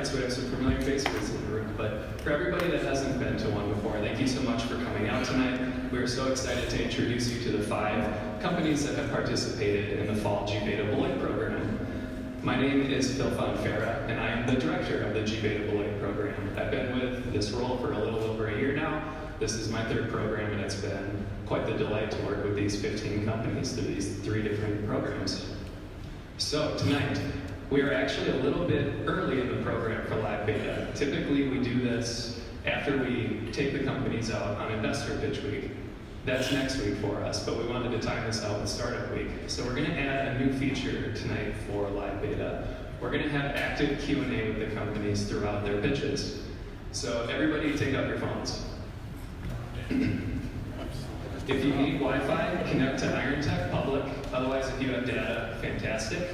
so we have some familiar faces in the room, but for everybody that hasn't been to one before, thank you so much for coming out tonight. We are so excited to introduce you to the 5 companies that have participated in the Fall gBETA Beloit program. My name is Phil Fonfera, and I am the director of the gBETA Beloit program. I've been with this role for a little over a year now. This is my 3rd program, and it's been quite the delight to work with these 15 companies through these 3 different programs. So tonight, we are actually a little bit early in the program for LiveBETA. Typically, we do this after we take the companies out on Investor Pitch Week. That's next week for us, but we wanted to time this out with Startup Week. So we're going to add a new feature tonight for LiveBETA. We're going to have active Q&A with the companies throughout their pitches. So everybody take out your phones. If you need Wi-Fi, connect to Irontek public. Otherwise, if you have data, fantastic.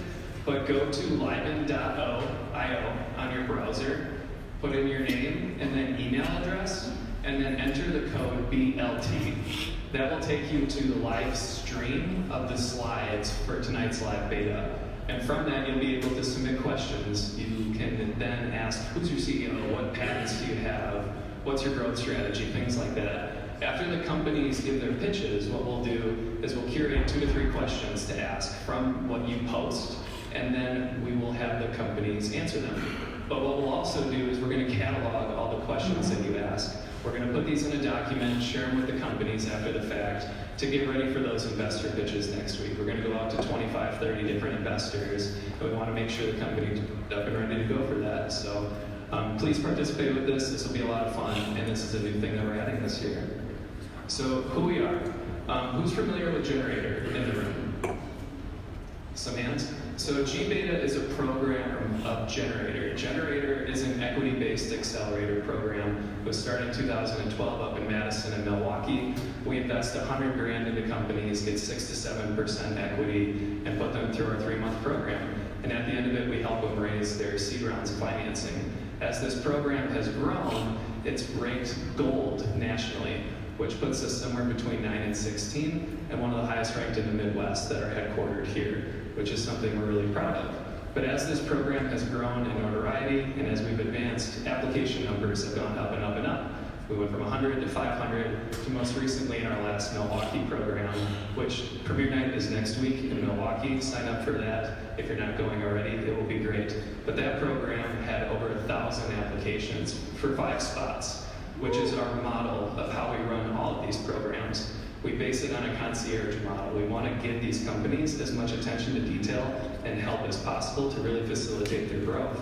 But go to LiveBETA.io on your browser, put in your name and then email address, and then enter the code BLT. That will take you to the live stream of the slides for tonight's LiveBETA. And from that, you'll be able to submit questions. You can then ask, who's your CEO? What patents do you have? What's your growth strategy? Things like that. After the companies give their pitches, what we'll do is we'll curate 2 to 3 questions to ask from what you post, and then we will have the companies answer them. But what we'll also do is we're going to catalog all the questions that you ask. We're going to put these in a document, share them with the companies after the fact to get ready for those investor pitches next week. We're going to go out to 25, 30 different investors, and we want to make sure the company's up and ready to go for that. So please participate with this. This will be a lot of fun, and this is a new thing that we're adding this year. So who we are. Who's familiar with Generator in the room? Some hands. So gBETA is a program of Generator. Generator is an equity-based accelerator program. It was started in 2012 up in Madison and Milwaukee. We invest $100 grand into companies, get 6 to 7% equity, and put them through our 3-month program. And at the end of it, we help them raise their seed rounds of financing. As this program has grown, it's ranked gold nationally, which puts us somewhere between 9 and 16, and one of the highest ranked in the Midwest that are headquartered here, which is something we're really proud of. But as this program has grown in notoriety, and as we've advanced, application numbers have gone up and up and up. We went from 100 to 500 to most recently in our last Milwaukee program, which premiere night is next week in Milwaukee. Sign up for that. If you're not going already, it will be great. But that program had over 1,000 applications for 5 spots, which is our model of how we run all of these programs. We base it on a concierge model. We want to give these companies as much attention to detail and help as possible to really facilitate their growth.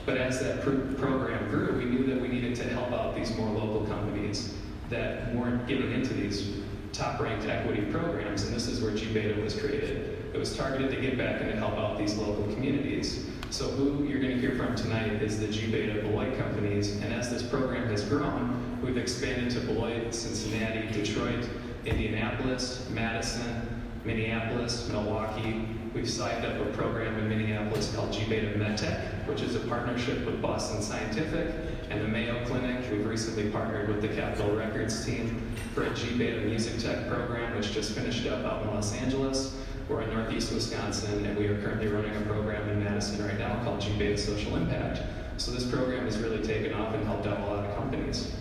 But as that program grew, we knew that we needed to help out these more local companies that weren't getting into these top-ranked equity programs, and this is where gBETA was created. It was targeted to get back and to help out these local communities. So who you're going to hear from tonight is the gBETA Beloit companies, and as this program has grown, we've expanded to Beloit, Cincinnati, Detroit, Indianapolis, Madison, Minneapolis, Milwaukee. We've signed up a program in Minneapolis called gBETA MedTech, which is a partnership with Boston Scientific and the Mayo Clinic. We've recently partnered with the Capitol Records team for a gBETA Music Tech program, which just finished up out in Los Angeles. We're in Northeast Wisconsin, and we are currently running a program in Madison right now called gBETA Social Impact. So this program has really taken off and helped out a lot of companies.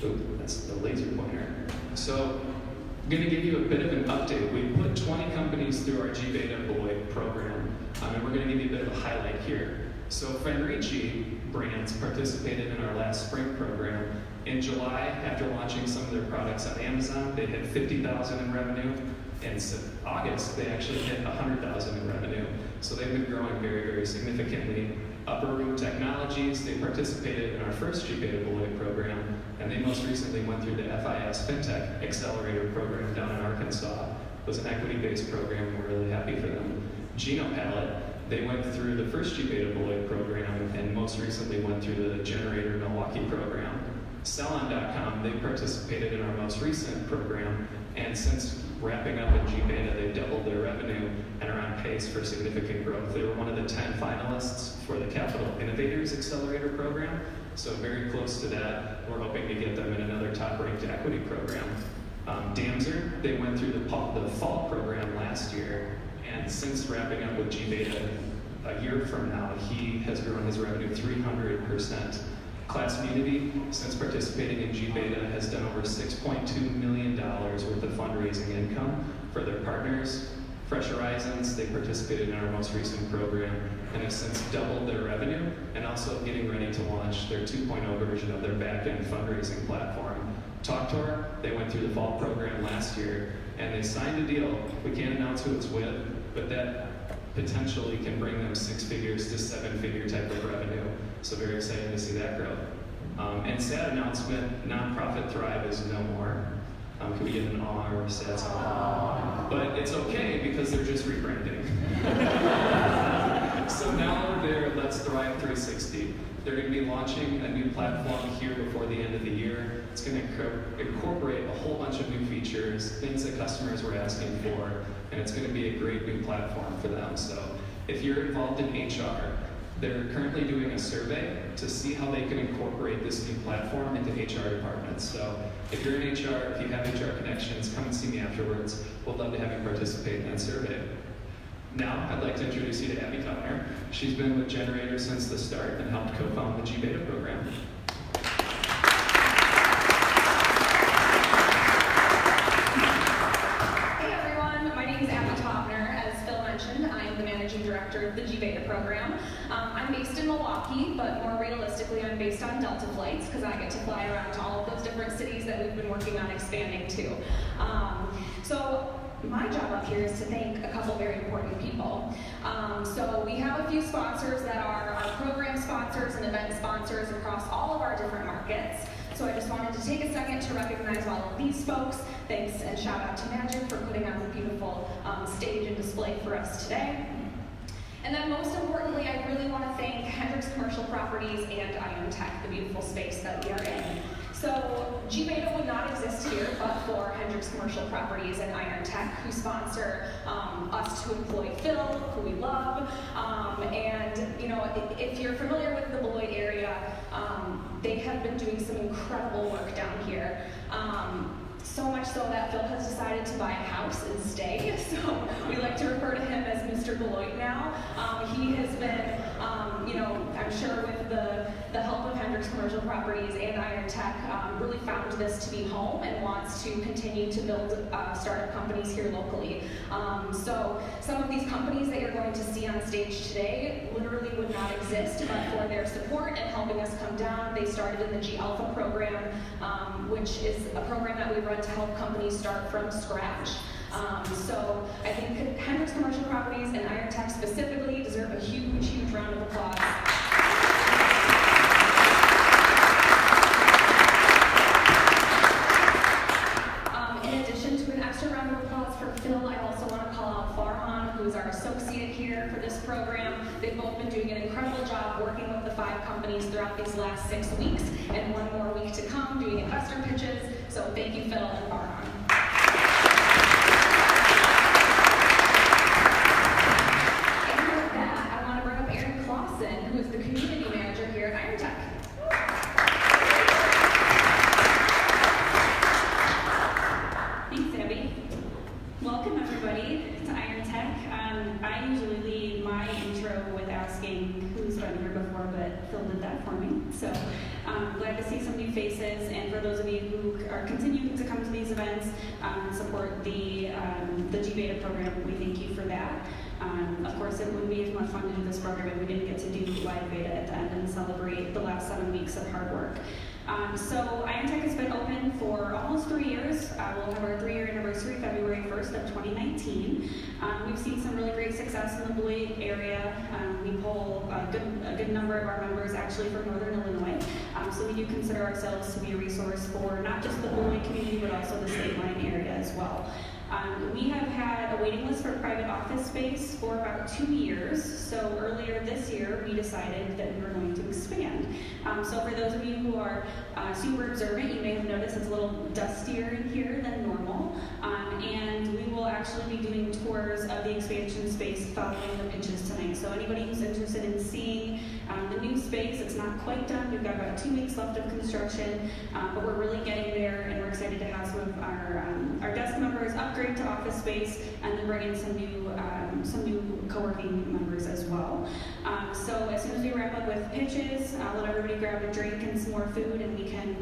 Ooh, that's the laser pointer. So I'm going to give you a bit of an update. We put 20 companies through our gBETA Beloit program, and we're going to give you a bit of a highlight here. So Fenrici brands participated in our last spring program. In July, after launching some of their products on Amazon, they hit $50,000 in revenue. In August, they actually hit $100,000 in revenue. So they've been growing very, very significantly. Upper Room Technologies, they participated in our first gBETA Beloit program, and they most recently went through the FIS FinTech Accelerator program down in Arkansas. It was an equity-based program, and we're really happy for them. GenoPalette, they went through the first gBETA Beloit program, and most recently went through the Generator Milwaukee program. Cellon.com, they participated in our most recent program, and since wrapping up in gBETA, they've doubled their revenue and are on pace for significant growth. They were one of the 10 finalists for the Capital Innovators Accelerator program, so very close to that. We're hoping to get them in another top-ranked equity program. Damser, they went through the fall program last year, and since wrapping up with gBETA, a year from now, he has grown his revenue 300%. Class Community, since participating in gBETA, has done over $6.2 million worth of fundraising income for their partners. Fresh Horizons, they participated in our most recent program and have since doubled their revenue and also getting ready to launch their 2.0 version of their back-end fundraising platform. TalkTour, they went through the fall program last year and they signed a deal. We can't announce who it's with, but that potentially can bring them 6 figures to 7-figure type of revenue. So very excited to see that growth. And sad announcement, Nonprofit Thrive is no more. Can we get an aw or a sad song? But it's okay because they're just rebranding. So now they're Let's Thrive 360. They're going to be launching a new platform here before the end of the year. It's going to incorporate a whole bunch of new features, things that customers were asking for, and it's going to be a great new platform for them. So if you're involved in HR, they're currently doing a survey to see how they can incorporate this new platform into HR departments. So if you're in HR, if you have HR connections, come and see me afterwards. We'd love to have you participate in that survey. Now, I'd like to introduce you to Abby Towner. She's been with Generator since the start and helped co-found the gBETA program. Hey everyone, my name is Abby Towner. As Phil mentioned, I am the managing director of the gBETA program. I'm based in Milwaukee, but more realistically, I'm based on Delta flights because I get to fly around to all of those different cities that we've been working on expanding to. So my job up here is to thank a couple very important people. So we have a few sponsors that are our program sponsors and event sponsors across all of our different markets. So I just wanted to take a second to recognize all of these folks. Thanks and shout out to Magic for putting on the beautiful stage and display for us today. And then most importantly, I really want to thank Hendricks Commercial Properties and Irontek, the beautiful space that we are in. So gBETA would not exist here but for Hendricks Commercial Properties and Irontek, who sponsor us to employ Phil, who we love. And you know, if you're familiar with the Beloit area, they have been doing some incredible work down here. So much so that Phil has decided to buy a house and stay. So we like to refer to him as Mr. Beloit now. He has been, you know, I'm sure with the help of Hendricks Commercial Properties and Irontek, really found this to be home and wants to continue to build startup companies here locally. So some of these companies that you're going to see on stage today literally would not exist but for their support and helping us come down. They started in the gAlpha program, which is a program that we run to help companies start from scratch. So I think Hendricks Commercial Properties and Irontek specifically deserve a huge, huge round of applause. In addition to an extra round of applause for Phil, I also want to call out Farhan, who is our associate here for this program. They've both been doing an incredible job working with the 5 companies throughout these last 6 weeks, and one more week to come doing investor pitches. So thank you, Phil and Farhan. Who is the community manager here at Irontek. Thanks, Abby. Welcome, everybody, to Irontek. I usually lead my intro with asking who's been here before, but Phil did that for me. So glad to see some new faces, and for those of you who are continuing to come to these events and support the gBETA program, we thank you for that. Of course, it wouldn't be as much fun to do this program if we didn't get to do LiveBETA at the end and celebrate the last 7 weeks of hard work. So Irontek has been open for almost 3 years. We'll have our 3-year anniversary February 1st of 2019. We've seen some really great success in the Beloit area. We pull a good number of our members actually from Northern Illinois. So we do consider ourselves to be a resource for not just the Beloit community, but also the state line area as well. We have had a waiting list for private office space for about 2 years. So earlier this year, we decided that we were going to expand. So for those of you who are super observant, you may have noticed it's a little dustier in here than normal. And we will actually be doing tours of the expansion space following the pitches tonight. So anybody who's interested in seeing the new space. It's not quite done. We've got about 2 weeks left of construction, but we're really getting there, and we're excited to have some of our desk members upgrade to office space, and then bring in some new co-working members as well. So as soon as we wrap up with pitches, I'll let everybody grab a drink and some more food, and we can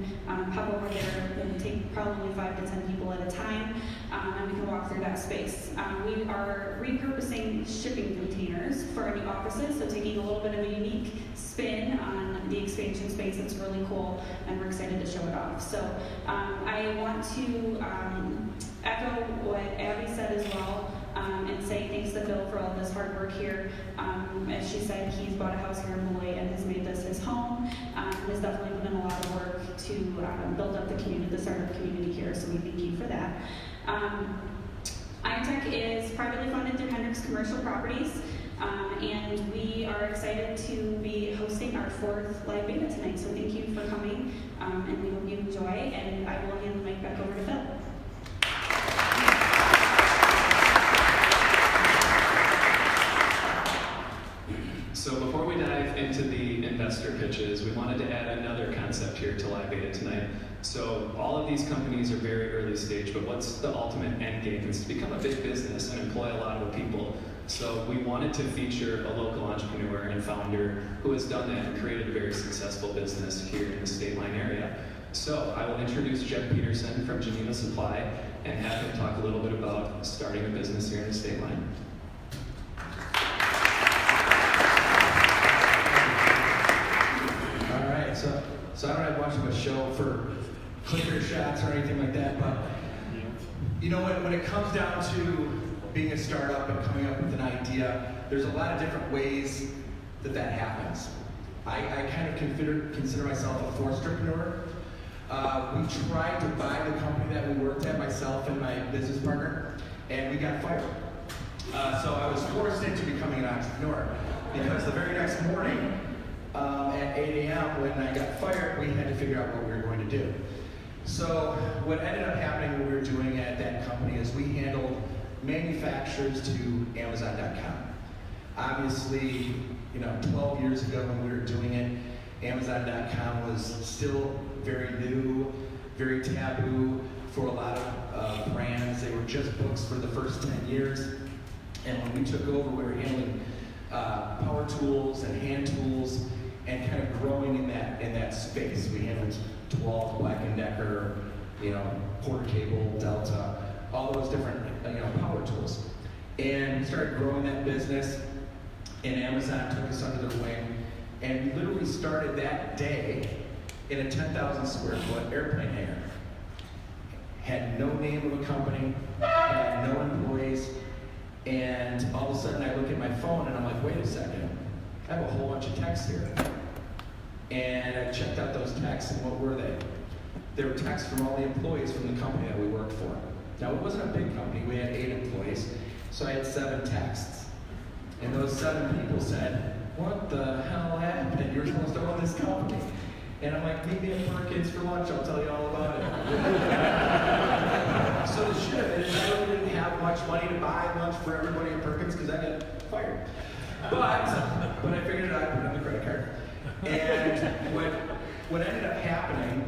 pop over there and take probably 5 to 10 people at a time, and we can walk through that space. We are repurposing shipping containers for our new offices, so taking a little bit of a unique spin on the expansion space. It's really cool, and we're excited to show it off. So I want to echo what Abby said as well, and say thanks to Bill for all this hard work here. As she said, he's bought a house here in Beloit and has made this his home. Has definitely put in a lot of work to build up the community, the startup community here, so we thank you for that. Irontek is privately funded through Hendricks Commercial Properties, and we are excited to be hosting our 4th LiveBETA tonight, so thank you for coming, and we hope you enjoy, and I will hand the mic back over to Phil. So before we dive into the investor pitches, we wanted to add another concept here to LiveBETA tonight. So all of these companies are very early stage, but what's the ultimate end game? It's to become a big business and employ a lot of people. So we wanted to feature a local entrepreneur and founder who has done that and created a very successful business here in the State Line area. So I will introduce Jeff Peterson from Geneva Supply and have him talk a little bit about starting a business here in the State Line. So I don't have much of a show for clicker shots or anything like that, but you know what? When it comes down to being a startup and coming up with an idea, there's a lot of different ways that happens. I kind of consider myself a forced entrepreneur. We tried to buy the company that we worked at, myself and my business partner, and we got fired. So I was forced into becoming an entrepreneur because the very next morning, at 8 a.m. when I got fired, we had to figure out what we were going to do. So what ended up happening, what we were doing at that company, is we handled manufacturers to Amazon.com. Obviously, 12 years ago when we were doing it, Amazon.com was still very new, very taboo for a lot of brands. They were just books for the first 10 years. And when we took over, we were handling power tools and hand tools, and kind of growing in that space. We handled DeWalt, Black & Decker, Porter Cable, Delta, all those different power tools. And we started growing that business, and Amazon took us under their wing, and we literally started that day in a 10,000 square foot airplane hangar. Had no name of a company, had no employees, and all of a sudden I look at my phone and I'm like, wait a second, I have a whole bunch of texts here. And I checked out those texts, and what were they? They were texts from all the employees from the company that we worked for. Now, it wasn't a big company. We had 8 employees, so I had 7 texts. And those 7 people said, what the hell happened? You're supposed to own this company. And I'm like, meet me at Perkins for lunch. I'll tell you all about it. So the shit of it is I really didn't have much money to buy lunch for everybody at Perkins because I got fired. But I figured it out, I put it on the credit card. And what ended up happening,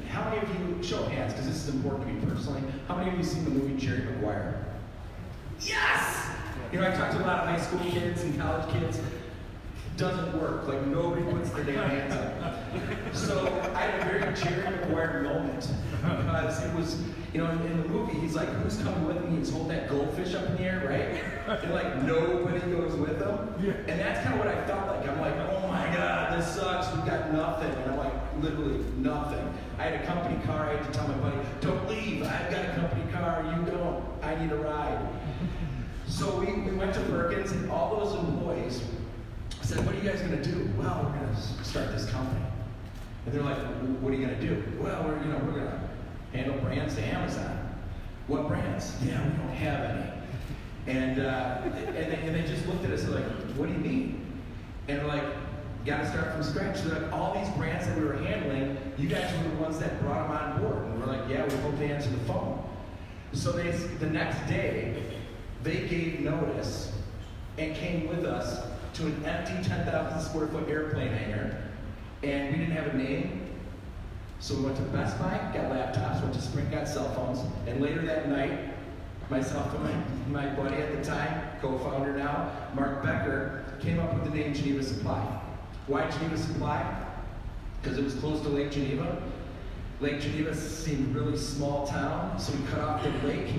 how many of you, show of hands, because this is important to me personally, how many of you seen the movie Jerry Maguire? Yes! I talked to a lot of high school kids and college kids. Doesn't work. Like, nobody puts their damn hands up. So I had a very Jerry Maguire moment because it was, in the movie, he's like, who's coming with me? He's holding that goldfish up in the air, right? And like, nobody goes with him. Yeah. And that's kind of what I felt like. I'm like, oh my God, this sucks. We got nothing. And I'm like, literally nothing. I had a company car. I had to tell my buddy, don't leave. I've got a company car. You don't. I need a ride. So we went to Perkins, and all those employees said, what are you guys going to do? Well, we're going to start this company. And they're like, what are you going to do? Well, we're going to handle brands to Amazon. What brands? Yeah, we don't have any. And they just looked at us and like, what do you mean? And we're like, got to start from scratch. They're like, all these brands that we were handling, you guys were the ones that brought them on board. And we're like, yeah, we hope they answer the phone. So the next day, they gave notice and came with us to an empty 10,000 square foot airplane hangar, and we didn't have a name. So we went to Best Buy, got laptops, went to Sprint, got cell phones, and later that night, myself and my buddy at the time, co-founder now, Mark Becker, came up with the name Geneva Supply. Why Geneva Supply? Because it was close to Lake Geneva. Lake Geneva seemed a really small town, so we cut off the lake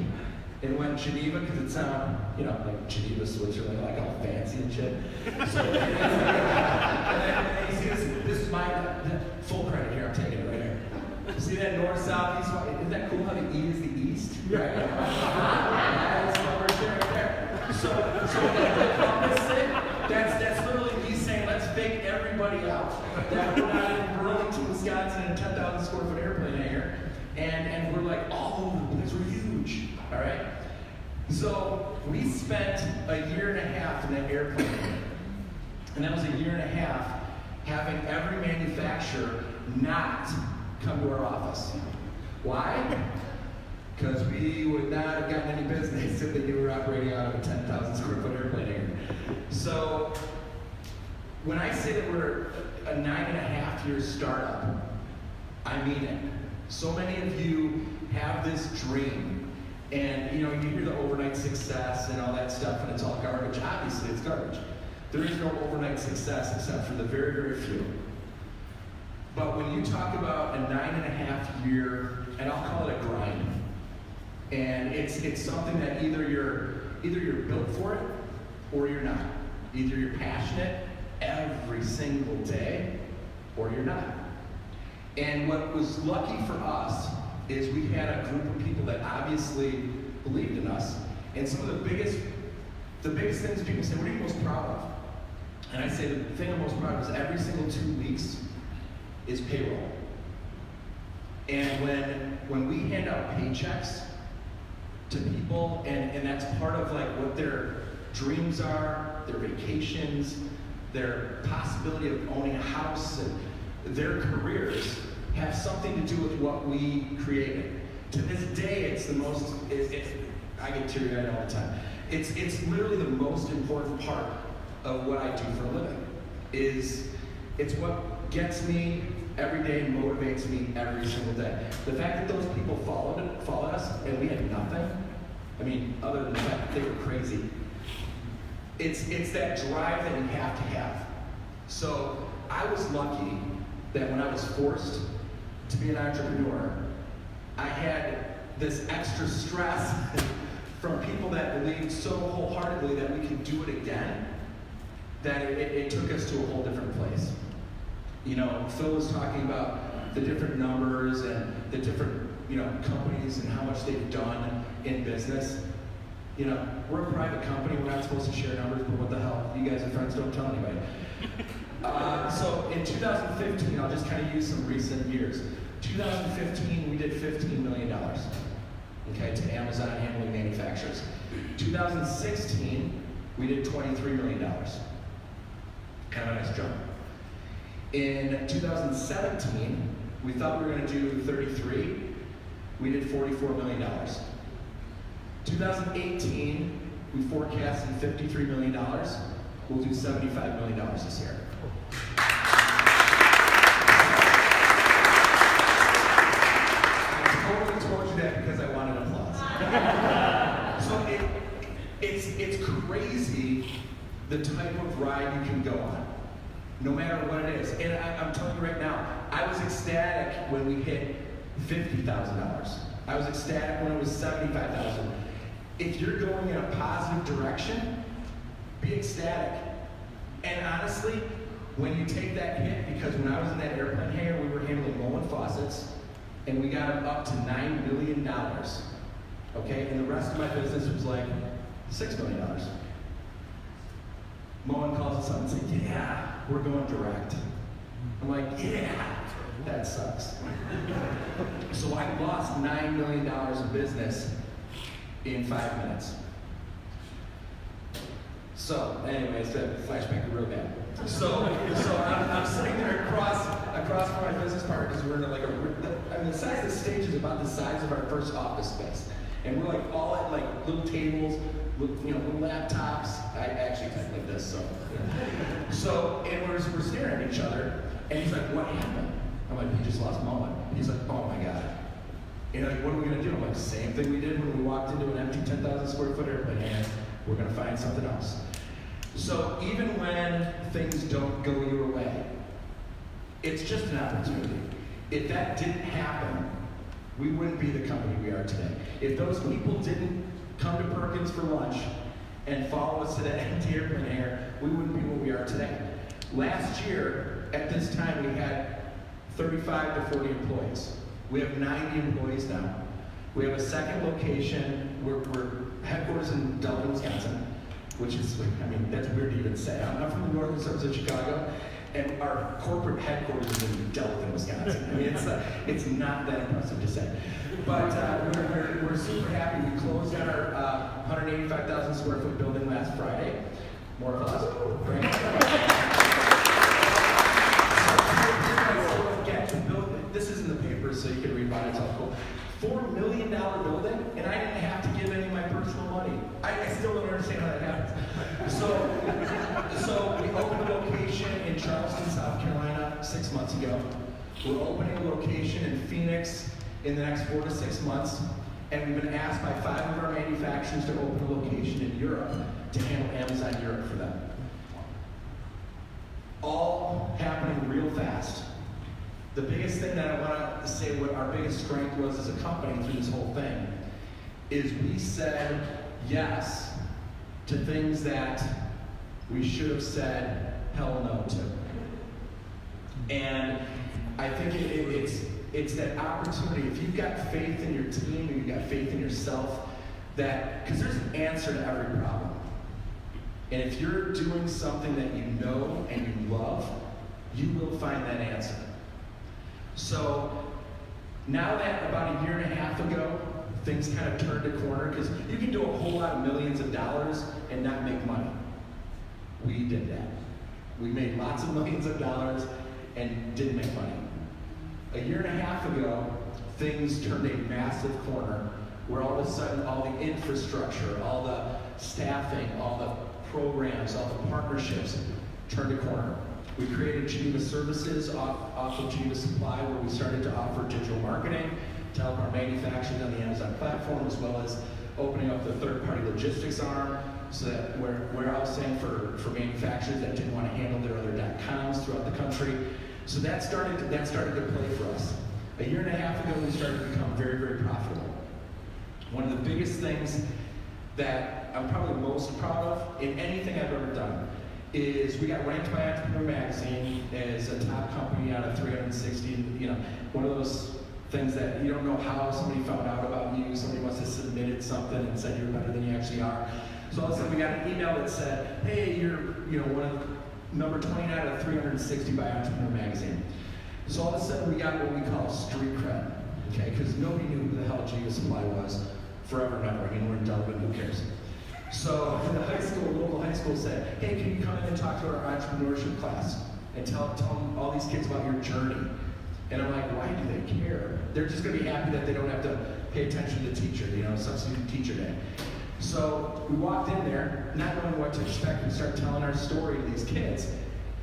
and went Geneva because it sounded, like Geneva, Switzerland, like all fancy and shit. So, and then you see this is my full credit here, I'm taking it right here. See that north, south, east, west? Isn't that cool how the E is the east? Right? That's what we're sharing there. So that's literally me saying, let's fake everybody out. That we're not in Burlington, Wisconsin, in a 10,000 square foot airplane hangar. And we're like all over the place, we're huge, all right? So we spent a year and a half in that airplane hangar. And that was a year and a half having every manufacturer not come to our office. Why? Because we would not have gotten any business if they knew we were operating out of a 10,000 square foot airplane hangar. So when I say that we're a 9.5-year startup, I mean it. So many of you have this dream, and you hear the overnight success and all that stuff, and it's all garbage. Obviously, it's garbage. There is no overnight success except for the very, very few. But when you talk about a 9.5-year, and I'll call it a grind, and it's something that either you're built for it or you're not. Either you're passionate every single day or you're not. And what was lucky for us is we had a group of people that obviously believed in us. And some of the biggest things people say, what are you most proud of? And I say the thing I'm most proud of is every single 2 weeks is payroll. And when we hand out paychecks to people, and that's part of like what their dreams are, their vacations, their possibility of owning a house, and their careers have something to do with what we created. To this day, it's the most, I get teary-eyed all the time. It's literally the most important part of what I do for a living. It's what gets me every day and motivates me every single day. The fact that those people followed us and we had nothing, other than the fact that they were crazy, it's that drive that you have to have. So I was lucky that when I was forced to be an entrepreneur, I had this extra stress from people that believed so wholeheartedly that we could do it again, that it took us to a whole different place. Phil was talking about the different numbers and the different, companies and how much they've done in business. We're a private company, we're not supposed to share numbers, but what the hell? You guys are friends, don't tell anybody. So in 2015, I'll just kind of use some recent years. 2015, we did $15 million, okay, to Amazon handling manufacturers. 2016, we did $23 million. Kind of a nice jump. In 2017, we thought we were going to do 33. We did $44 million. 2018, we forecasted $53 million. We'll do $75 million this year. I totally told you that because I wanted applause. So it's crazy the type of ride you can go on, no matter what it is. And I'm telling you right now, I was ecstatic when we hit $50,000. I was ecstatic when it was $75,000. If you're going in a positive direction, be ecstatic. And honestly, when you take that hit, because when I was in that airplane hangar, we were handling Moen faucets, and we got them up to $9 million. Okay, and the rest of my business was like $6 million. Moen calls us up and says, yeah, we're going direct. I'm like, yeah, that sucks. So I lost $9 million of business in 5 minutes. So, anyways, the flashback real bad. So I'm sitting there across from my business partner because we're in like the size of the stage is about the size of our first office space. And we're like all at like little tables, little laptops. I actually type like this, so. So, and we're staring at each other, and he's like, what happened? I'm like, he just lost Mullen. He's like, oh my God. And like, what are we gonna do? I'm like, same thing we did when we walked into an empty 10,000 square foot airplane, and we're gonna find something else. So even when things don't go your way, it's just an opportunity. If that didn't happen, we wouldn't be the company we are today. If those people didn't come to Perkins for lunch and follow us to that empty airplane hangar, we wouldn't be what we are today. Last year, at this time, we had 35 to 40 employees. We have 90 employees now. We have a second location. We're headquarters in Delaware, Wisconsin, which is, I mean, that's weird to even say. I'm from the northern suburbs of Chicago, and our corporate headquarters is in Delaware, Wisconsin. I mean, it's not that impressive to say. But we're super happy. We closed on our 185,000 square foot building last Friday. More of us. This is in the paper, so you can read about it. It's all cool. $4 million building, and I didn't have to give any of my personal money. I still don't understand how that happens. So we opened a location in Charleston, South Carolina 6 months ago. We're opening a location in Phoenix in the next 4 to 6 months, and we've been asked by 5 of our manufacturers to open a location in Europe to handle Amazon Europe for them. All happening real fast. The biggest thing that I want to say, what our biggest strength was as a company through this whole thing, is we said yes to things that we should have said hell no to. And I think it's that opportunity. If you've got faith in your team and you've got faith in yourself, that, because there's an answer to every problem. And if you're doing something that you know and you love, you will find that answer. So now that about a year and a half ago, things kind of turned a corner, because you can do a whole lot of millions of dollars and not make money. We did that. We made lots of millions of dollars and didn't make money. A year and a half ago, things turned a massive corner where all of a sudden all the infrastructure, all the staffing, all the programs, all the partnerships turned a corner. We created Geneva Services off of Geneva Supply, where we started to offer digital marketing to help our manufacturers on the Amazon platform, as well as opening up the third-party logistics arm, so that warehousing for manufacturers that didn't want to handle their other .coms throughout the country. So that started to play for us. A year and a half ago, we started to become very, very profitable. One of the biggest things that I'm probably most proud of in anything I've ever done is we got ranked by Entrepreneur Magazine as a top company out of 360. One of those things that you don't know how somebody found out about you. Somebody must have submitted something and said you're better than you actually are. So all of a sudden we got an email that said, hey, you're one of number 29 out of 360 by Entrepreneur Magazine. So all of a sudden we got what we call street cred, okay? Because nobody knew who the hell Geneva Supply was forever and ever. I mean, we're in Delaware, who cares? So the local high school said, hey, can you come in and talk to our entrepreneurship class and tell them all these kids about your journey? And I'm like, why do they care? They're just going to be happy that they don't have to pay attention to the teacher, substitute teacher day. So we walked in there, not knowing what to expect. We started telling our story to these kids,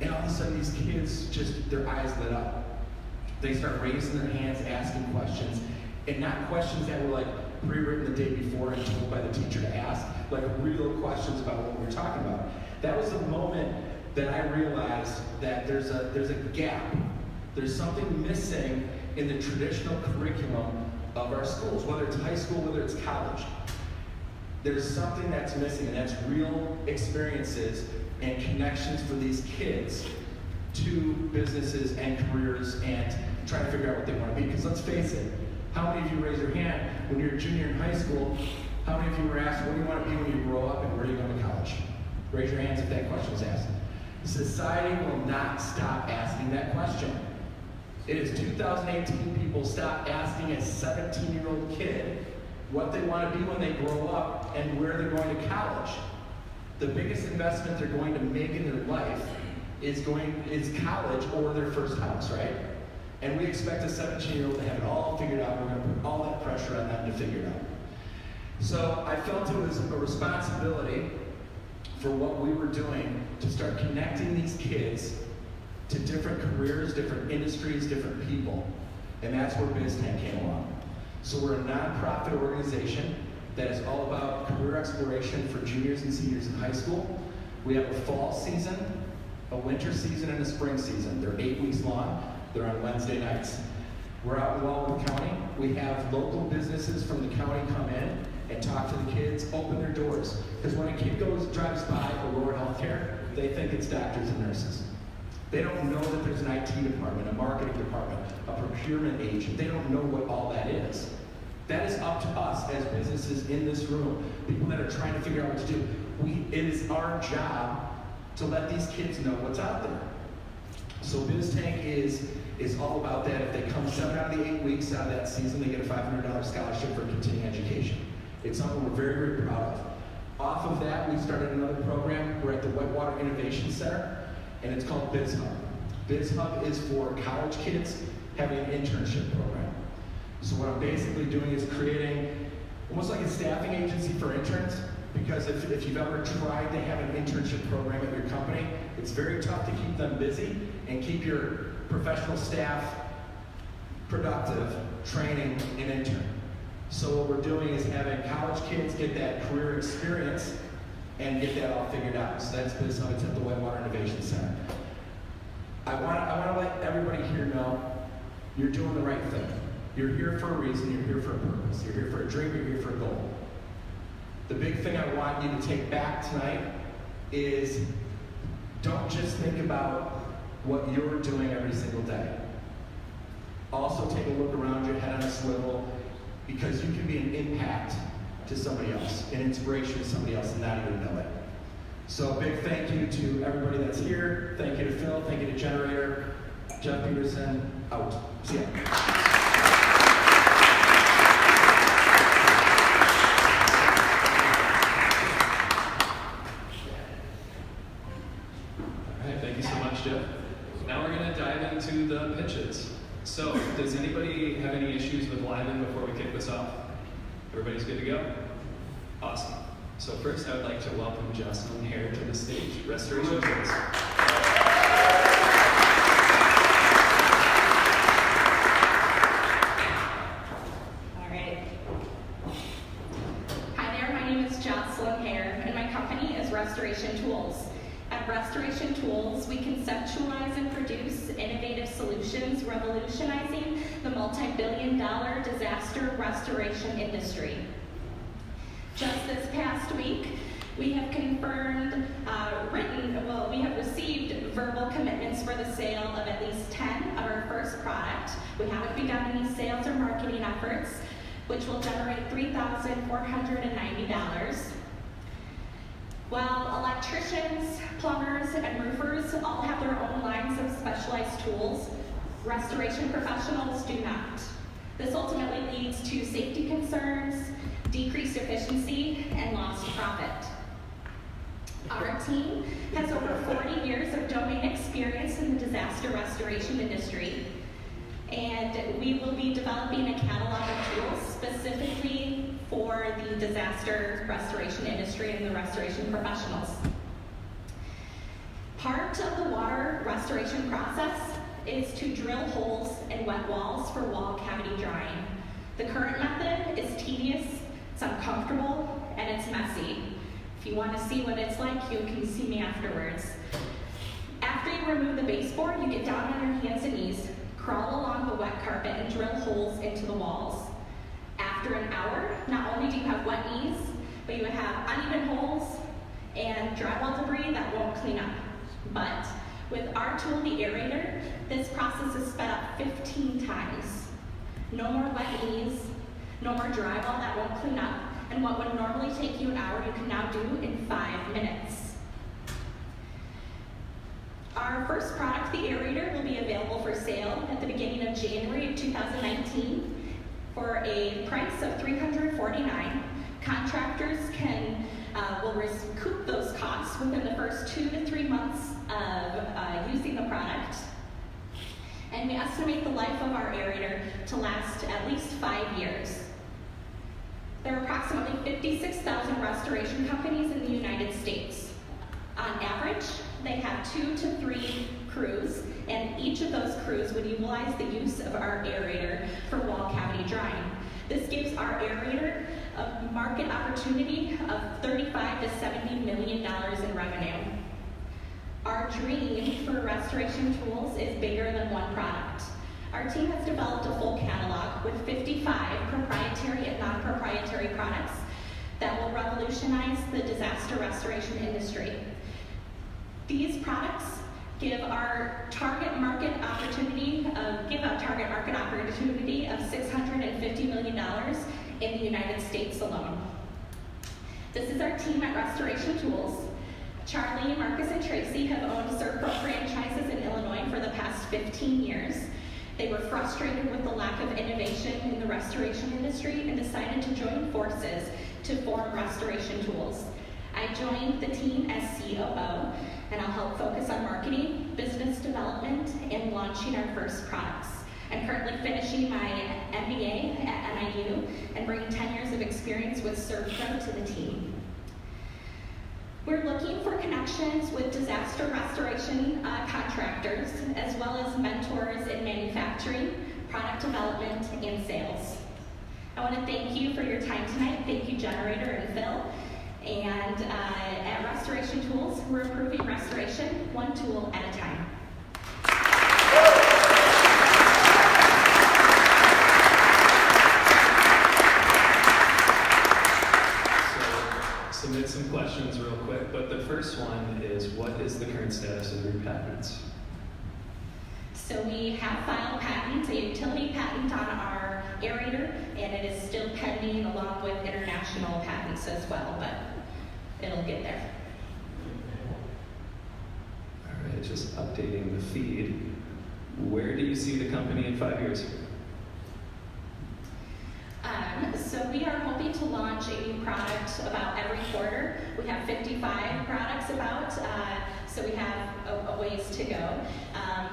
and all of a sudden these kids their eyes lit up. They start raising their hands, asking questions, and not questions that were like pre-written the day before and told by the teacher to ask, like real questions about what we were talking about. That was the moment that I realized that there's a gap. There's something missing in the traditional curriculum of our schools, whether it's high school, whether it's college. There's something that's missing, and that's real experiences and connections for these kids to businesses and careers and trying to figure out what they want to be. Because let's face it, how many of you raise your hand when you're a junior in high school? How many of you were asked, what do you want to be when you grow up and where are you going to college? Raise your hands if that question was asked. Society will not stop asking that question. It is 2018, people stop asking a 17-year-old kid what they want to be when they grow up and where they're going to college. The biggest investment they're going to make in their life is college or their first house, right? And we expect a 17-year-old to have it all figured out. We're going to put all that pressure on them to figure it out. So I felt it was a responsibility for what we were doing to start connecting these kids to different careers, different industries, different people. And that's where BizTech came along. So we're a nonprofit organization that is all about career exploration for juniors and seniors in high school. We have a fall season, a winter season, and a spring season. They're 8 weeks long. They're on Wednesday nights. We're out in Walworth County. We have local businesses from the county come in and talk to the kids, open their doors. Because when a kid drives by Aurora Healthcare, they think it's doctors and nurses. They don't know that there's an IT department, a marketing department, a procurement agent. They don't know what all that is. That is up to us as businesses in this room, people that are trying to figure out what to do. It is our job to let these kids know what's out there. So BizTech is all about that. If they come 7 out of the 8 weeks out of that season, they get a $500 scholarship for continuing education. It's something we're very, very proud of. Off of that, we started another program. We're at the Whitewater Innovation Center, and it's called BizHub. BizHub is for college kids having an internship program. So what I'm basically doing is creating almost like a staffing agency for interns, because if you've ever tried to have an internship program at your company, it's very tough to keep them busy and keep your professional staff productive, training an intern. So what we're doing is having college kids get that career experience and get that all figured out. So that's BizHub. It's at the Whitewater Innovation Center. I want to let everybody here know you're doing the right thing. You're here for a reason. You're here for a purpose. You're here for a dream. You're here for a goal. The big thing I want you to take back tonight is don't just think about what you're doing every single day. Also take a look around your head on a swivel, because you can be an impact to somebody else, an inspiration to somebody else and not even know it. So a big thank you to everybody that's here. Thank you to Phil, thank you to Generator. Jeff Peterson, out. See ya. All right, thank you so much, Jeff. Now we're going to dive into the pitches. So, does anybody have any issues with LiveBETA before we kick this off? Everybody's good to go? Awesome. So first, I would like to welcome Jocelyn Hare to the stage. Restoration Tools. All right. Hi there, my name is Jocelyn Hare, and my company is Restoration Tools. At Restoration Tools, we conceptualize and produce innovative solutions revolutionizing the multi-billion-dollar disaster restoration industry. Just this past week, we have we have received verbal commitments for the sale of at least 10 of our first product. We haven't begun any sales or marketing efforts, which will generate $3,490. While electricians, plumbers, and roofers all have their own lines of specialized tools, restoration professionals do not. This ultimately leads to safety concerns, decreased efficiency, and lost profit. Our team has over 40 years of domain experience in the disaster restoration industry, and we will be developing a catalog of tools specifically for the disaster restoration industry and the restoration professionals. Part of the water restoration process is to drill holes in wet walls for wall cavity drying. The current method is tedious, it's uncomfortable, and it's messy. If you want to see what it's like, you can see me afterwards. After you remove the baseboard, you get down on your hands and knees, crawl along the wet carpet, and drill holes into the walls. After an hour, not only do you have wet knees, but you have uneven holes and drywall debris that won't clean up. But with our tool, the aerator, this process is sped up 15 times. No more wet knees, no more drywall that won't clean up, and what would normally take you an hour, you can now do in 5 minutes. Our first product, the aerator, will be available for sale at the beginning of January of 2019 for a price of $349. Contractors will recoup those costs within the first 2 to 3 months of using the product. And we estimate the life of our aerator to last at least 5 years. There are approximately 56,000 restoration companies in the United States. On average, they have 2 to 3 crews, and each of those crews would utilize the use of our aerator for wall cavity drying. This gives our aerator a market opportunity of $35 to $70 million in revenue. Our dream for restoration tools is bigger than one product. Our team has developed a full catalog with 55 proprietary and non-proprietary products that will revolutionize the disaster restoration industry. These products give a target market opportunity of $650 million in the United States alone. This is our team at Restoration Tools. Charlie, Marcus, and Tracy have owned Servpro franchises in Illinois for the past 15 years. They were frustrated with the lack of innovation in the restoration industry and decided to join forces to form Restoration Tools. I joined the team as COO, and I'll help focus on marketing, business development, and launching our first products. I'm currently finishing my MBA at NIU and bringing 10 years of experience with Servpro to the team. We're looking for connections with disaster restoration contractors, as well as mentors in manufacturing, product development, and sales. I want to thank you for your time tonight. Thank you, Generator and Phil. And at Restoration Tools, we're improving restoration one tool at a time. Submit some questions real quick, but the first one is, what is the current status of your patents? So we have filed patents, a utility patent on our aerator, and it is still pending along with international patents as well, but it'll get there. All right, just updating the feed. Where do you see the company in 5 years? So we are hoping to launch a new product about every quarter. We have 55 products about, so we have a ways to go.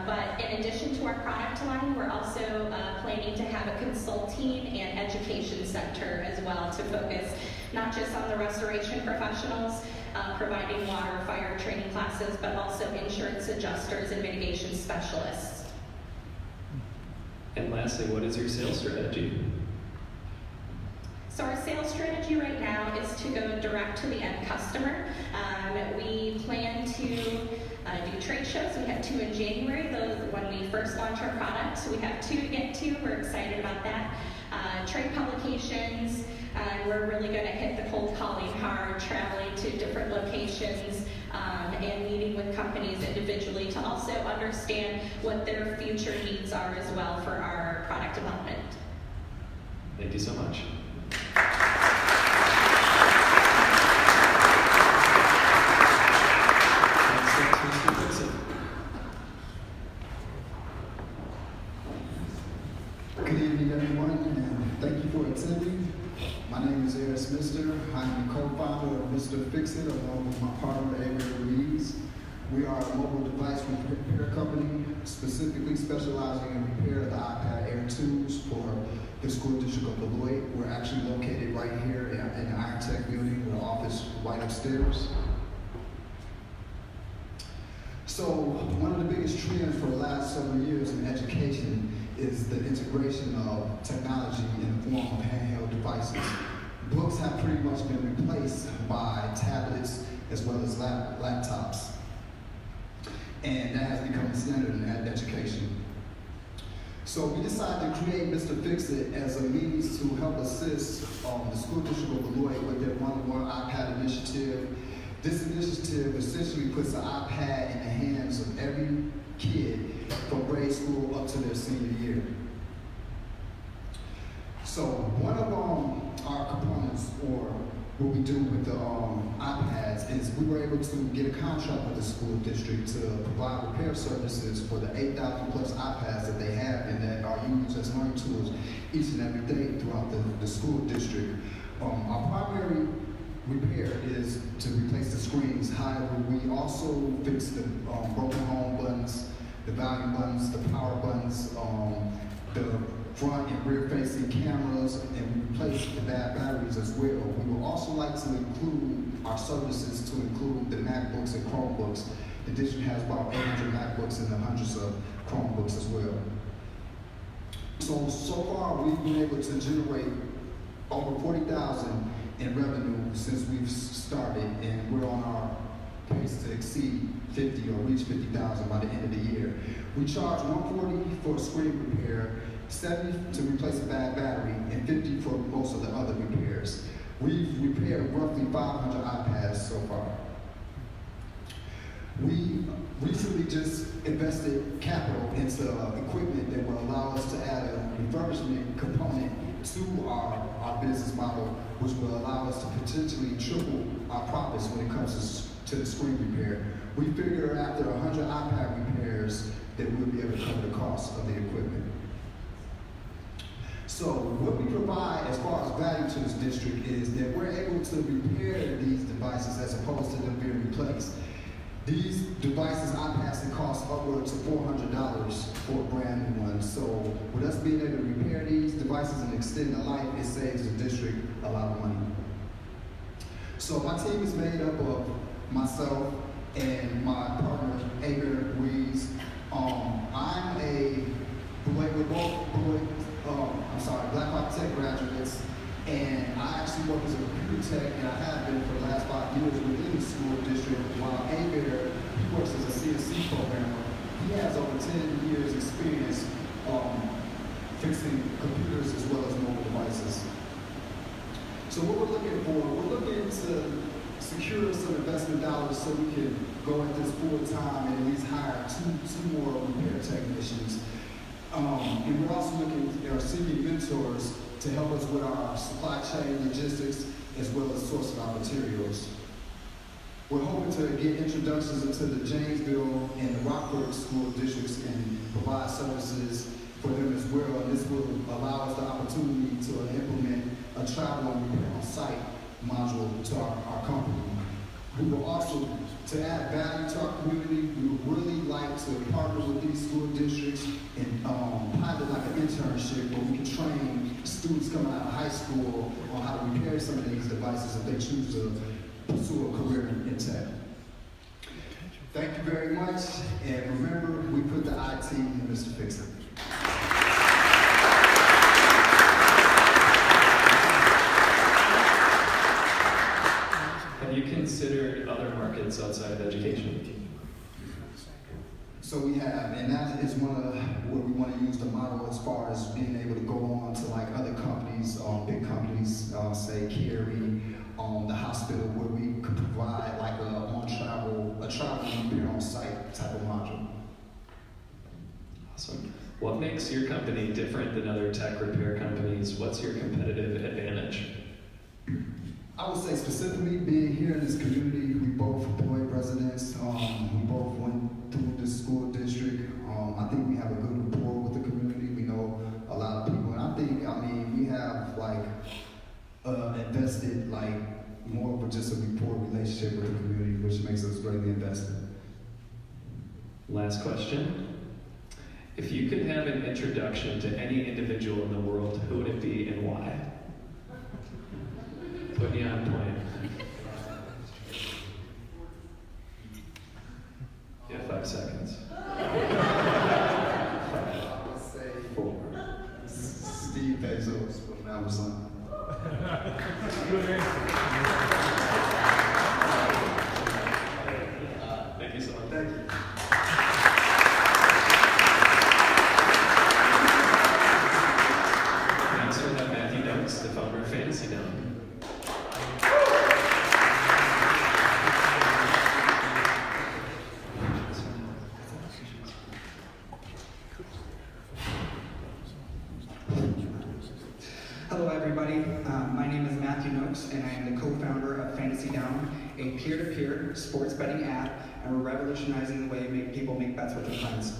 But in addition to our product line, we're also planning to have a consulting and education center as well to focus not just on the restoration professionals, providing water, fire training classes, but also insurance adjusters and mitigation specialists. And lastly, what is your sales strategy? So our sales strategy right now is to go direct to the end customer. We plan to do trade shows. We have 2 in January, those when we first launch our product. So we have 2 to get to. We're excited about that. Trade publications. We're really going to hit the cold calling hard, traveling to different locations, and meeting with companies individually to also understand what their future needs are as well for our product development. Thank you so much. Good evening, everyone, and thank you for attending. My name is Eric Mister. I'm the co-founder of Mr. Fix-It, along with my partner, Avery Reeves. We are a mobile device repair company, specifically specializing in repair of the iPad Air 2s for the school district of Beloit. We're actually located right here in the Irontek building, with an office right upstairs. So one of the biggest trends for the last several years in education is the integration of technology in the form of handheld devices. Books have pretty much been replaced by tablets as well as laptops. And that has become the standard in education. So we decided to create Mr. Fix-It as a means to help assist the school district of Beloit with their one-on-one iPad initiative. This initiative essentially puts an iPad in the hands of every kid from grade school up to their senior year. So one of our components, or what we do with the iPads, is we were able to get a contract with the school district to provide repair services for the 8,000 plus iPads that they have and that are used as learning tools each and every day throughout the school district. Our primary repair is to replace the screens. However, we also fix the broken home buttons, the volume buttons, the power buttons, the front and rear-facing cameras, and we replace the bad batteries as well. We would also like to include our services to include the MacBooks and Chromebooks. The district has about 800 MacBooks and hundreds of Chromebooks as well. So far we've been able to generate over 40,000 in revenue since we've started, and we're on our pace to exceed 50 or reach 50,000 by the end of the year. We charge $140 for a screen repair, $70 to replace a bad battery, and $50 for most of the other repairs. We've repaired roughly 500 iPads so far. We recently just invested capital into equipment that will allow us to add a refurbishment component to our business model, which will allow us to potentially triple our profits when it comes to the screen repair. We figure after 100 iPad repairs that we'll be able to cover the cost of the equipment. So what we provide as far as value to this district is that we're able to repair these devices as opposed to them being replaced. These devices, iPads, can cost upwards of $400 for a brand new one. So with us being able to repair these devices and extend the life, it saves the district a lot of money. So my team is made up of myself and my partner, Ager Wees. I'm a Black Tech graduates, and I actually work as a computer tech, and I have been for the last 5 years within the school district, while Ager, he works as a CNC programmer. He has over 10 years experience fixing computers as well as mobile devices. So what we're looking for, we're looking to secure some investment dollars so we can go at this full time and at least hire two more repair technicians. And we're also seeking mentors to help us with our supply chain logistics as well as sourcing our materials. We're hoping to get introductions into the Janesville and the Rockford school districts and provide services for them as well. And this will allow us the opportunity to implement a travel and repair on site module to our company. We will also, to add value to our community, we would really like to partner with these school districts and pilot like an internship where we can train students coming out of high school on how to repair some of these devices if they choose to pursue a career in tech. Thank you very much, and remember, we put the IT in Mr. Fix-It. Have you considered other markets outside of education? So we have, and that is one of where we want to use the model as far as being able to go on to like other companies, big companies, say Carey, the hospital, where we could provide like a travel repair on site type of module. Awesome. What makes your company different than other tech repair companies? What's your competitive advantage? I would say specifically being here in this community, we both Beloit residents, we both went through the school district. I think we have a good rapport with the community. We know a lot of people, and I mean, we have like invested like more of just a rapport relationship with the community, which makes us greatly invested. Last question. If you could have an introduction to any individual in the world, who would it be and why? Put you on point. You have 5 seconds. 5, I would say 4. Steve Bezos from Amazon. Thank you so much. Thank you. Next we have Matthew Noakes, the founder of Fantasy Down. Hello everybody, my name is Matthew Noakes and I am the co-founder of Fantasy Down, a peer-to-peer sports betting app, and we're revolutionizing the way people make bets with their friends.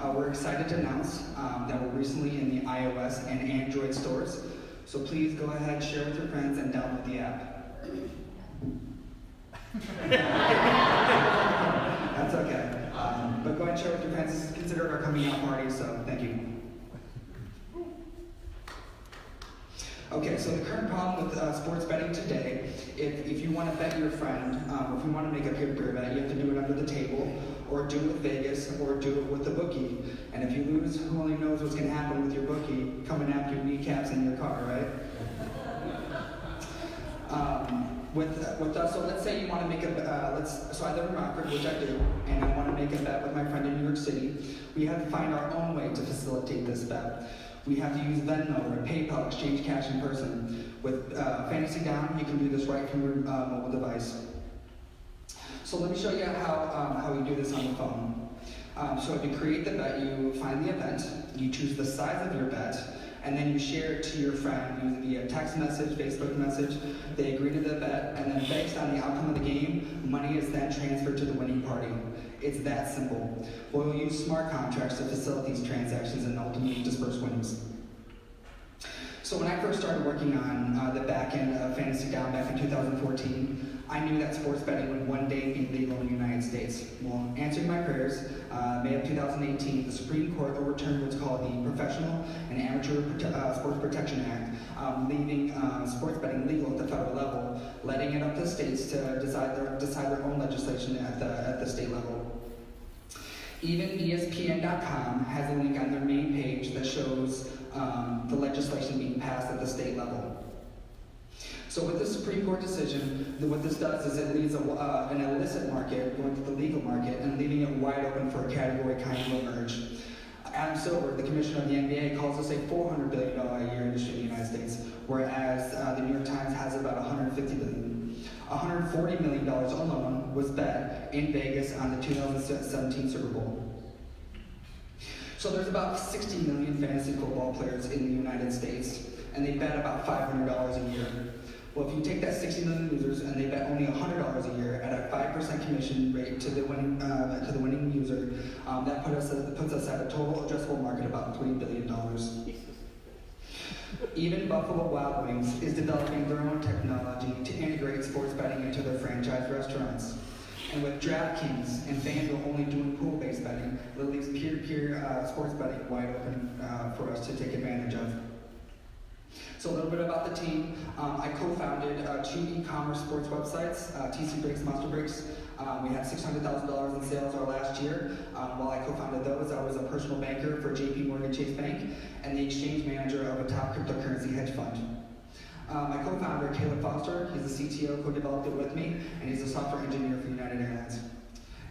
We're excited to announce that we're recently in the iOS and Android stores, so please go ahead, share with your friends, and download the app. That's okay, but go ahead and share with your friends. This is considered our coming out party, so thank you. Okay, so the current problem with sports betting today, if you want to bet your friend, if you want to make a peer-to-peer bet, you have to do it under the table, or do it with Vegas, or do it with the bookie. And if you lose, who only knows what's going to happen with your bookie coming after your kneecaps in your car, right? With us, so let's say you want to make a, so I live in Rockford, which I do, and I want to make a bet with my friend in New York City. We have to find our own way to facilitate this bet. We have to use Venmo or PayPal, exchange cash in person. With Fantasy Down, you can do this right from your mobile device. So let me show you how we do this on the phone. So if you create the bet, you find the event, you choose the size of your bet, and then you share it to your friend via text message, Facebook message. They agree to the bet, and then based on the outcome of the game, money is then transferred to the winning party. It's that simple. We'll use smart contracts to facilitate these transactions and ultimately disperse winnings. So when I first started working on the back end of Fantasy Down back in 2014, I knew that sports betting would one day be legal in the United States. Well, answering my prayers, May of 2018, the Supreme Court overturned what's called the Professional and Amateur Sports Protection Act, leaving sports betting legal at the federal level, letting it up to states to decide their own legislation at the state level. Even ESPN.com has a link on their main page that shows the legislation being passed at the state level. So with the Supreme Court decision, what this does is it leaves an illicit market going to the legal market and leaving it wide open for a category kind of emerge. Adam Silver, the commissioner of the NBA, calls this a $400 billion a year industry in the United States, whereas the New York Times has about $150 billion. $140 million alone was bet in Vegas on the 2017 Super Bowl. So there's about 60 million fantasy football players in the United States, and they bet about $500 a year. Well, if you take that 60 million users and they bet only $100 a year at a 5% commission rate to the winning user, that puts us at a total addressable market of about $3 billion. Even Buffalo Wild Wings is developing their own technology to integrate sports betting into their franchise restaurants. And with DraftKings and FanDuel only doing pool-based betting, it leaves peer-to-peer sports betting wide open for us to take advantage of. So a little bit about the team. I co-founded 2 e-commerce sports websites, TC Breaks, Monster Breaks. We had $600,000 in sales our last year. While I co-founded those, I was a personal banker for JP Morgan Chase Bank and the exchange manager of a top cryptocurrency hedge fund. My co-founder, Caleb Foster, he's the CTO, co-developed it with me, and he's a software engineer for United Airlines.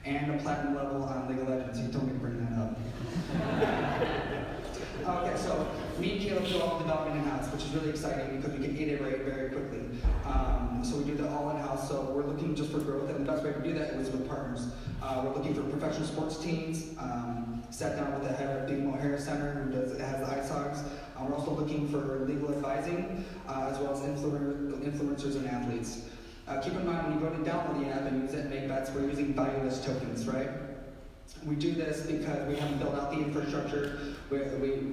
And a platinum level on League of Legends. He told me to bring that up. Okay, so me and Caleb do all the development in-house, which is really exciting because we can iterate very quickly. So we do that all in-house, so we're looking just for growth, and the best way to do that is with partners. We're looking for professional sports teams, sat down with the head of Big Mo Harris Center, who has the ISOGs. We're also looking for legal advising, as well as influencers and athletes. Keep in mind, when you go to download the app and use it and make bets, we're using valueless tokens, right? We do this because we haven't built out the infrastructure. We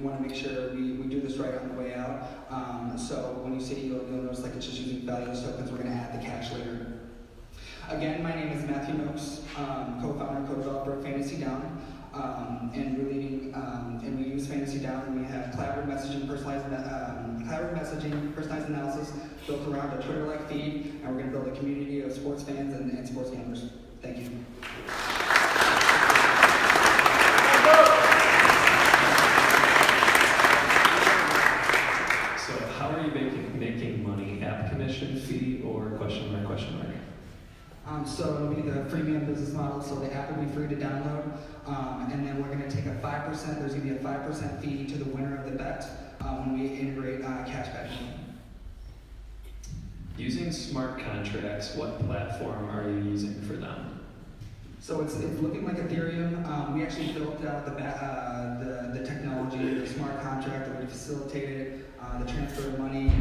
want to make sure we do this right on the way out. So when you see, you'll notice like it's just using valueless tokens. We're going to add the cash later. Again, my name is Matthew Noakes, co-founder and co-developer of Fantasy Down. And we're leading, and we use Fantasy Down, and we have collaborative messaging, personalized analysis built around a Twitter-like feed, and we're going to build a community of sports fans and sports gamers. Thank you. So how are you making money? App commission fee or question mark, question mark? So it'll be the freemium business model, so the app will be free to download, and then we're going to take a 5%, there's going to be a 5% fee to the winner of the bet when we integrate cash back. Using smart contracts, what platform are you using for them? So it's looking like Ethereum. We actually built out the technology, the smart contract that we facilitated, the transfer of money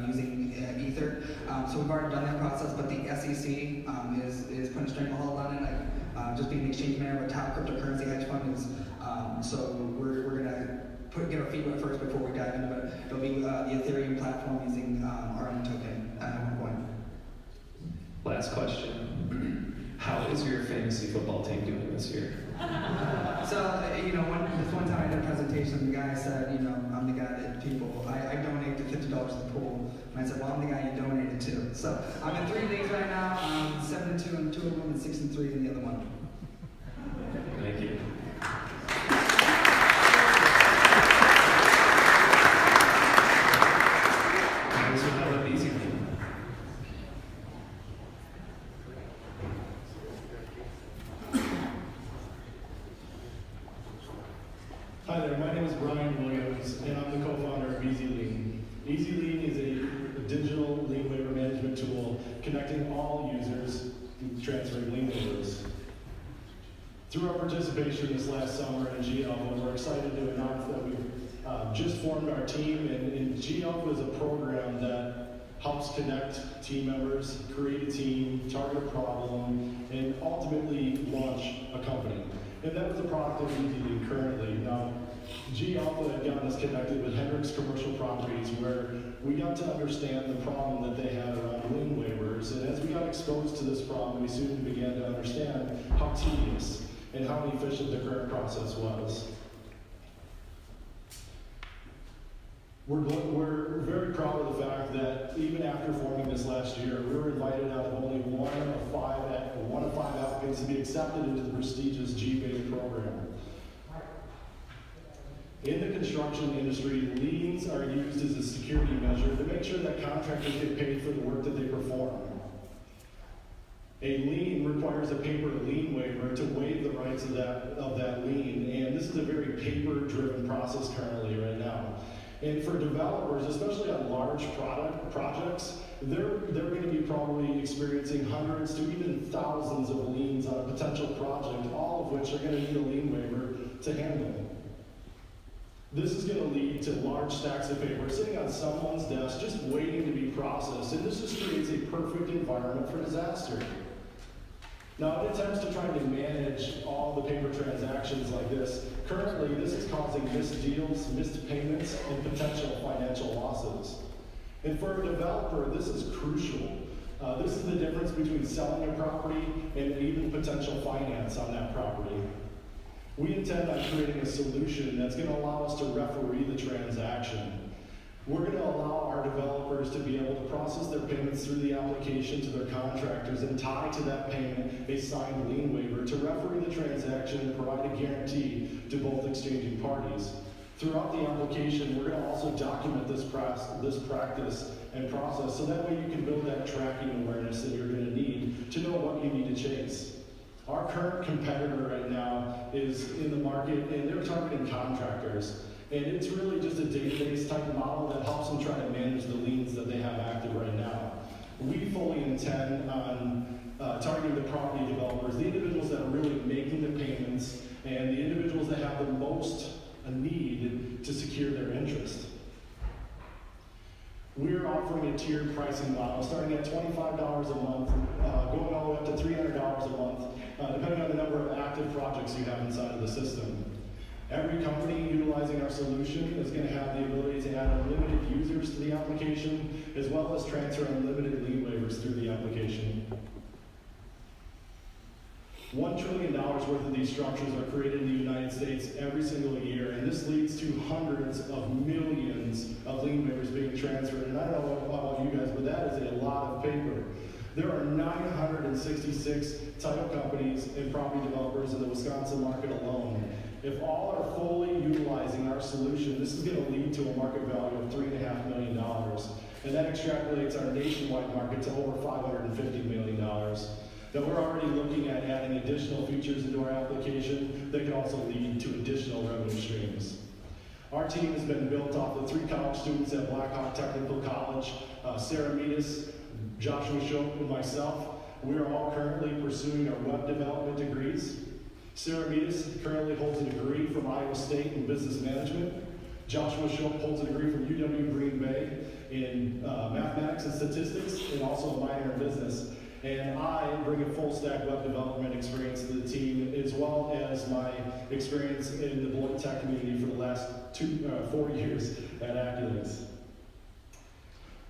using Ether. So we've already done that process, but the SEC is putting a stranglehold on it. Just being the exchange manager of a top cryptocurrency hedge fund is, so we're gonna get our feet wet first before we dive into it. It'll be the Ethereum platform using our own token at one point. Last question. How is your fantasy football team doing this year? So, this one time I did a presentation application, the guy said, you know, I'm the guy that people, I donate to $50 to the pool. And I said, well, I'm the guy you donated to. So I'm in 3 leagues right now. I'm 7-2 in 2 of them and 6-3 in the other one. Thank you. So how about EzLien? Hi there, my name is Brian Williams, and I'm the co-founder of EzLien. EzLien is a digital lien waiver management tool connecting all users to transferring lien waivers. Through our participation this last summer in gAlpha, we're excited to announce that we've just formed our team, and gAlpha is a program that helps connect team members, create a team, target a problem, and ultimately launch a company. And that was a product of EzLien currently. Now, gAlpha had gotten us connected with Hendricks commercial properties where we got to understand the problem that they had around lien waivers. And as we got exposed to this problem, we soon began to understand how tedious and how inefficient the current process was. We're very proud of the fact that even after forming this last year, we were invited out of only one of five applicants to be accepted into the prestigious gBETA program. In the construction industry, liens are used as a security measure to make sure that contractors get paid for the work that they perform. A lien requires a paper lien waiver to waive the rights of that lien, and this is a very paper-driven process currently right now. And for developers, especially on large projects, they're going to be probably experiencing hundreds to even thousands of liens on a potential project, all of which are going to need a lien waiver to handle. This is going to lead to large stacks of paper sitting on someone's desk just waiting to be processed, and this just creates a perfect environment for disaster. Now, in attempts to try to manage all the paper transactions like this, currently this is causing missed deals, missed payments, and potential financial losses. And for a developer, this is crucial. This is the difference between selling a property and even potential finance on that property. We intend on creating a solution that's going to allow us to referee the transaction. We're going to allow our developers to be able to process their payments through the application to their contractors and tie to that payment a signed lien waiver to referee the transaction and provide a guarantee to both exchanging parties. Throughout the application, we're going to also document this practice and process so that way you can build that tracking awareness that you're going to need to know what you need to chase. Our current competitor right now is in the market, and they're targeting contractors. And it's really just a database type model that helps them try to manage the liens that they have active right now. We fully intend on targeting the property developers, the individuals that are really making the payments, and the individuals that have the most need to secure their interest. We're offering a tiered pricing model starting at $25 a month, going all the way up to $300 a month, depending on the number of active projects you have inside of the system. Every company utilizing our solution is going to have the ability to add unlimited users to the application, as well as transfer unlimited lien waivers through the application. $1 trillion worth of these structures are created in the United States every single year, and this leads to hundreds of millions of lien waivers being transferred. And I don't know about you guys, but that is a lot of paper. There are 966 title companies and property developers in the Wisconsin market alone. If all are fully utilizing our solution, this is going to lead to a market value of $3.5 million. And that extrapolates our nationwide market to over $550 million. Now we're already looking at adding additional features into our application that can also lead to additional revenue streams. Our team has been built off the 3 college students at Blackhawk Technical College, Sarah Meadis, Joshua Shope, and myself. We are all currently pursuing our web development degrees. Sarah Meadis currently holds a degree from Iowa State in business management. Joshua Shope holds a degree from UW Green Bay in mathematics and statistics, and also a minor in business. And I bring a full stack web development experience to the team, as well as my experience in the Beloit tech community for the last 4 years at Hendricks.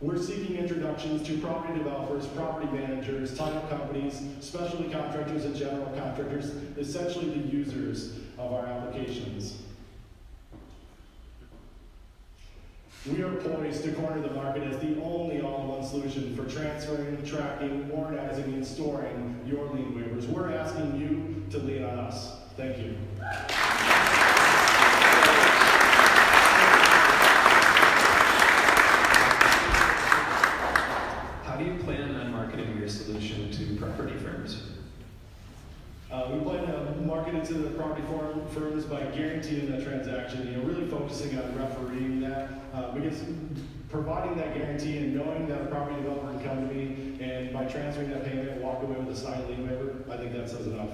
We're seeking introductions to property developers, property managers, title companies, specialty contractors, and general contractors, essentially the users of our applications. We are poised to corner the market as the only all-in-one solution for transferring, tracking, organizing, and storing your lien waivers. We're asking you to lean on us. Thank you. How do you plan on marketing your solution to property firms? We plan to market it to the property firms by guaranteeing that transaction, really focusing on refereeing that, because providing that guarantee and knowing that a property developer can come to me and by transferring that payment and walk away with a signed lien waiver, I think that says enough.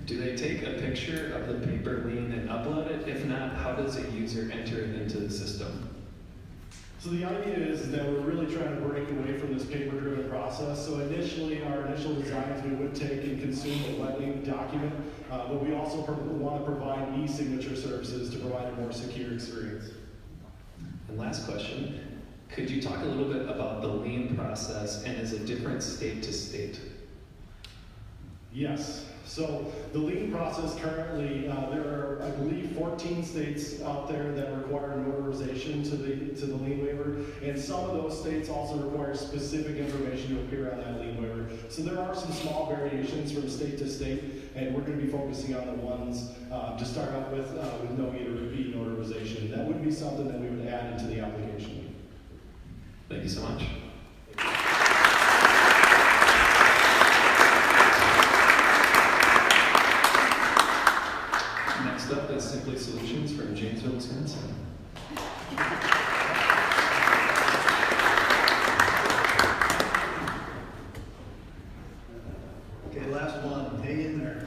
Do they take a picture of the paper lien and upload it? If not, how does a user enter it into the system? So the idea is that we're really trying to break away from this paper-driven process. So initially, our initial designs, we would take and consume a lending document, but we also want to provide e-signature services to provide a more secure experience. And last question, could you talk a little bit about the lien process and is it different state to state? Yes. So the lien process currently, there are, I believe, 14 states out there that require notarization to the lien waiver, and some of those states also require specific information to appear on that lien waiver. So there are some small variations from state to state, and we're going to be focusing on the ones to start out with no e-notarization. That would be something that we would add into the application. Thank you so much. Next up is Simply Solutions from Janesville, Wisconsin. Okay, last one. Hang in there.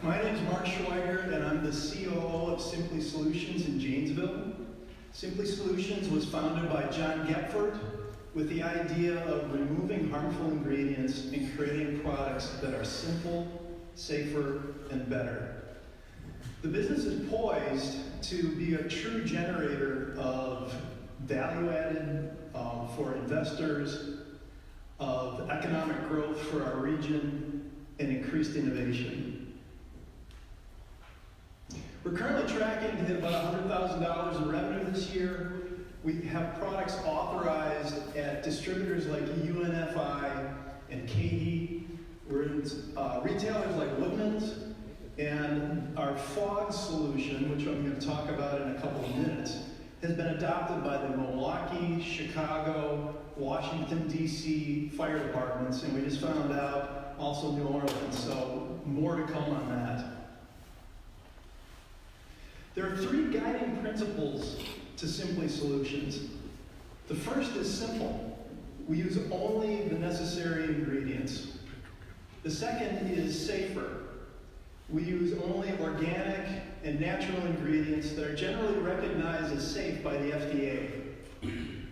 My name is Mark Schweigert, and I'm the COO of Simply Solutions in Janesville. Simply Solutions was founded by John Gepford with the idea of removing harmful ingredients and creating products that are simple, safer, and better. The business is poised to be a true generator of value added for investors, of economic growth for our region, and increased innovation. We're currently tracking to hit about $100,000 in revenue this year. We have products authorized at distributors like UNFI and KD. We're in retailers like Woodman's, and our fog solution, which I'm going to talk about in a couple of minutes, has been adopted by the Milwaukee, Chicago, Washington, D.C. fire departments, and we just found out also New Orleans, so more to come on that. There are three guiding principles to Simply Solutions. The first is simple. We use only the necessary ingredients. The second is safer. We use only organic and natural ingredients that are generally recognized as safe by the FDA.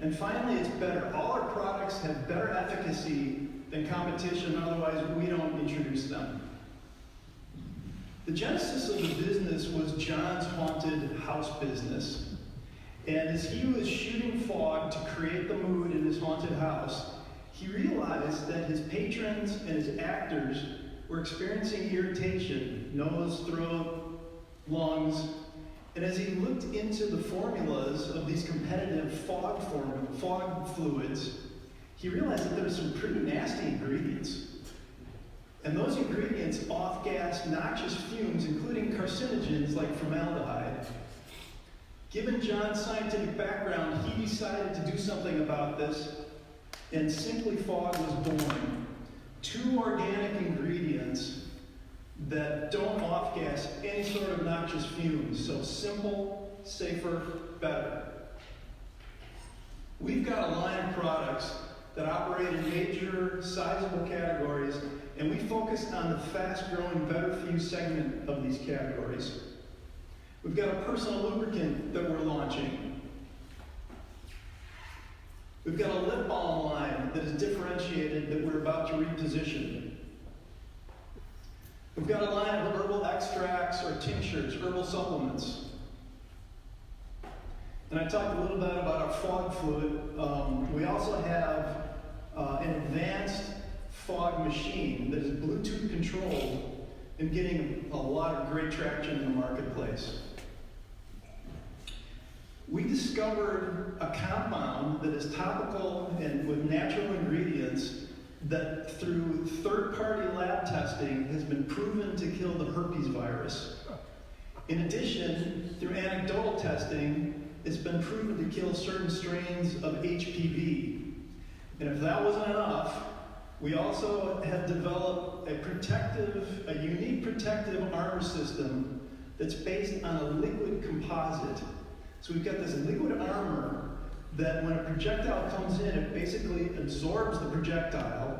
And finally, it's better. All our products have better efficacy than competition, otherwise we don't introduce them. The genesis of the business was John's haunted house business. And as he was shooting fog to create the mood in his haunted house, he realized that his patrons and his actors were experiencing irritation, nose, throat, lungs, and as he looked into the formulas of these competitive fog fluids, he realized that there were some pretty nasty ingredients. And those ingredients off-gas noxious fumes, including carcinogens like formaldehyde. Given John's scientific background, he decided to do something about this, and Simply Fog was born. 2 organic ingredients that don't off-gas any sort of noxious fumes. So simple, safer, better. We've got a line of products that operate in major, sizable categories, and we focus on the fast-growing, better-for-you segment of these categories. We've got a personal lubricant that we're launching. We've got a lip balm line that is differentiated that we're about to reposition. We've got a line of herbal extracts or tinctures, herbal supplements. And I talked a little bit about our fog fluid. We also have an advanced fog machine that is Bluetooth controlled and getting a lot of great traction in the marketplace. we discovered a compound that is topical and with natural ingredients that through third-party lab testing has been proven to kill the herpes virus. In addition, through anecdotal testing, it's been proven to kill certain strains of HPV. And if that wasn't enough, we also have developed a unique protective armor system that's based on a liquid composite. So we've got this liquid armor that when a projectile comes in, it basically absorbs the projectile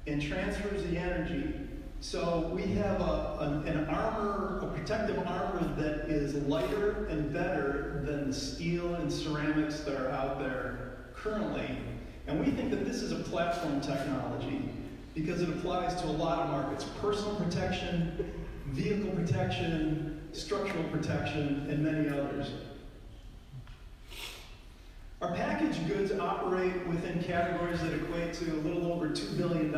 and transfers the energy. So we have a protective armor that is lighter and better than the steel and ceramics that are out there currently. And we think that this is a platform technology because it applies to a lot of markets: personal protection, vehicle protection, structural protection, and many others. Our packaged goods operate within categories that equate to a little over $2 billion.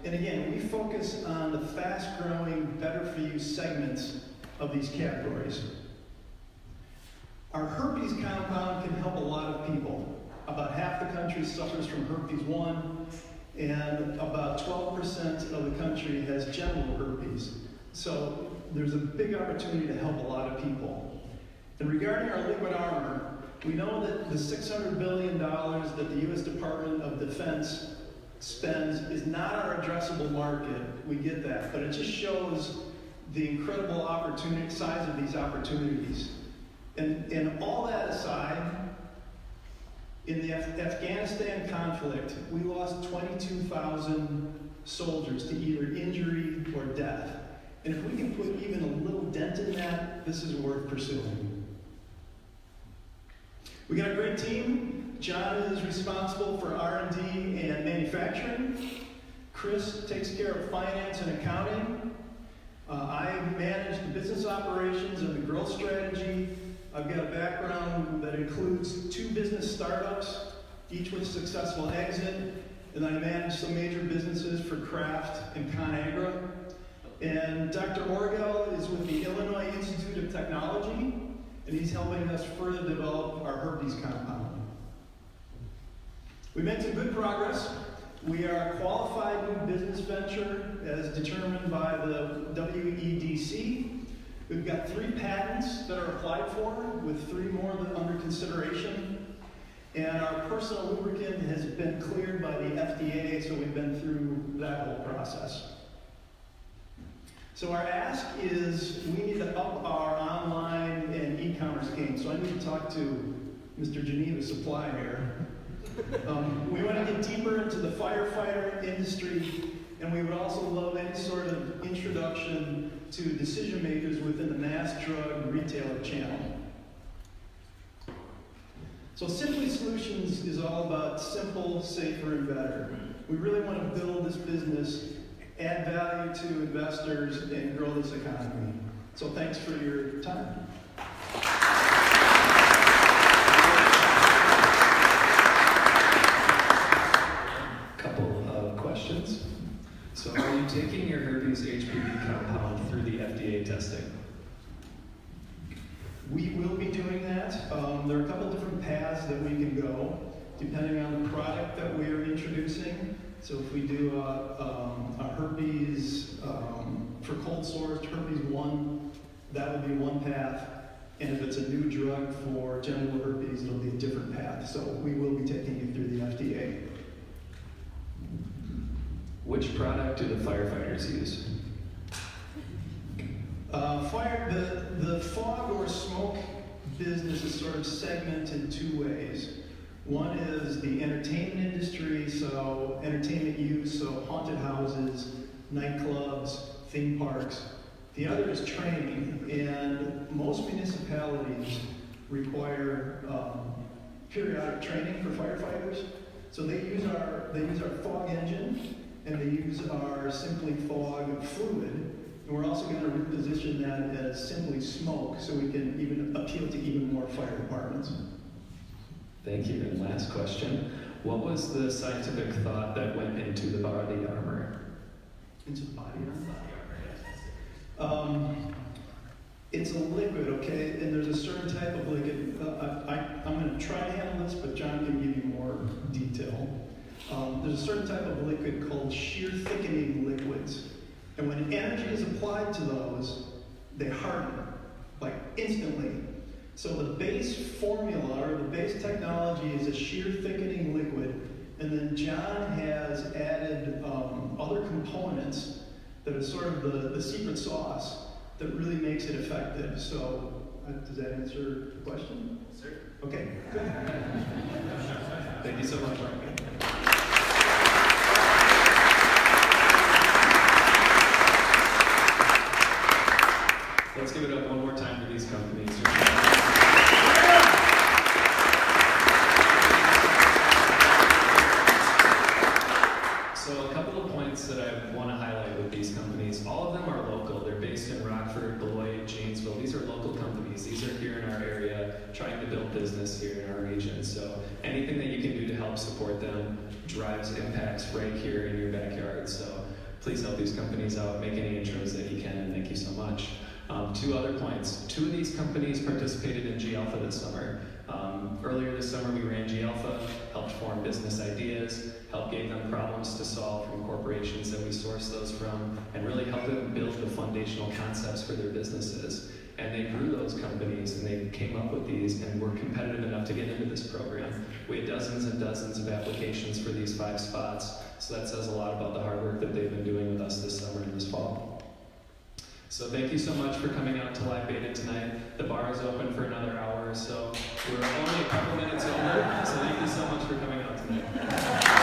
And again, we focus on the fast-growing, better-for-you segments of these categories. Our herpes compound can help a lot of people. About half the country suffers from herpes 1, and about 12% of the country has genital herpes. So there's a big opportunity to help a lot of people. And regarding our liquid armor, we know that the $600 billion that the U.S. Department of Defense spends is not our addressable market. We get that, but it just shows the incredible size of these opportunities. And all that aside, in the Afghanistan conflict, we lost 22,000 soldiers to either injury or death. And if we can put even a little dent in that, this is worth pursuing. We got a great team. John is responsible for R&D and manufacturing. Chris takes care of finance and accounting. I manage the business operations and the growth strategy. I've got a background that includes 2 business startups, each with successful exit, and I manage some major businesses for Kraft and ConAgra. And Dr. Orgel is with the Illinois Institute of Technology, and he's helping us further develop our herpes compound. We made some good progress. We are a qualified new business venture as determined by the WEDC. We've got 3 patents that are applied for, with 3 more that are under consideration. And our personal lubricant has been cleared by the FDA, so we've been through that whole process. So our ask is we need to up our online and e-commerce game. So I need to talk to Mr. Geneva Supply here. We want to get deeper into the firefighter industry, and we would also love any sort of introduction to decision makers within the mass drug retailer channel. So Simply Solutions is all about simple, safer, and better. We really want to build this business, add value to investors, and grow this economy. So thanks for your time. Couple of questions. So are you taking your herpes HPV compound through the FDA testing? We will be doing that. There are a couple different paths that we can go, depending on the product that we are introducing. So if we do a herpes for cold sores, herpes 1, that will be one path. And if it's a new drug for genital herpes, it'll be a different path. So we will be taking it through the FDA. Which product do the firefighters use? The fog or smoke business is sort of segmented 2 ways. One is the entertainment industry, so entertainment use, so haunted houses, nightclubs, theme parks. The other is training, and most municipalities require periodic training for firefighters. So they use our fog engine, and they use our Simply Fog fluid. And we're also going to reposition that as Simply Smoke, so we can even appeal to even more fire departments. Thank you. And last question. What was the scientific thought that went into the body armor? Into the body armor? it's a liquid, okay? And there's a certain type of liquid. I'm going to try to handle this, but John can give you more detail. There's a certain type of liquid called shear thickening liquids. And when energy is applied to those, they harden, like instantly. So the base formula, or the base technology, is a shear thickening liquid. And then John has added other components that are sort of the secret sauce that really makes it effective. So, does that answer the question? Yes, sir. Okay, good. Thank you so much. Let's give it up one more time for these companies. So a couple of points that I want to highlight with these companies. All of them are local. They're based in Rockford, Beloit, Janesville. These are local companies. These are here in our area trying to build business here in our region. So anything that you can do to help support them drives impacts right here in your backyard. So please help these companies out. Make any intros that you can, and thank you so much. Two other points. Two of these companies participated in gAlpha this summer. Earlier this summer, we ran gAlpha, helped form business ideas, gave them problems to solve from corporations that we source those from, and really helped them build the foundational concepts for their businesses. And they grew those companies, and they came up with these, and were competitive enough to get into this program. We had dozens and dozens of applications for these 5 spots, so that says a lot about the hard work that they've been doing with us this summer and this fall. So thank you so much for coming out to LiveBETA tonight. The bar is open for another hour or so. We're only a couple minutes over, so thank you so much for coming out tonight.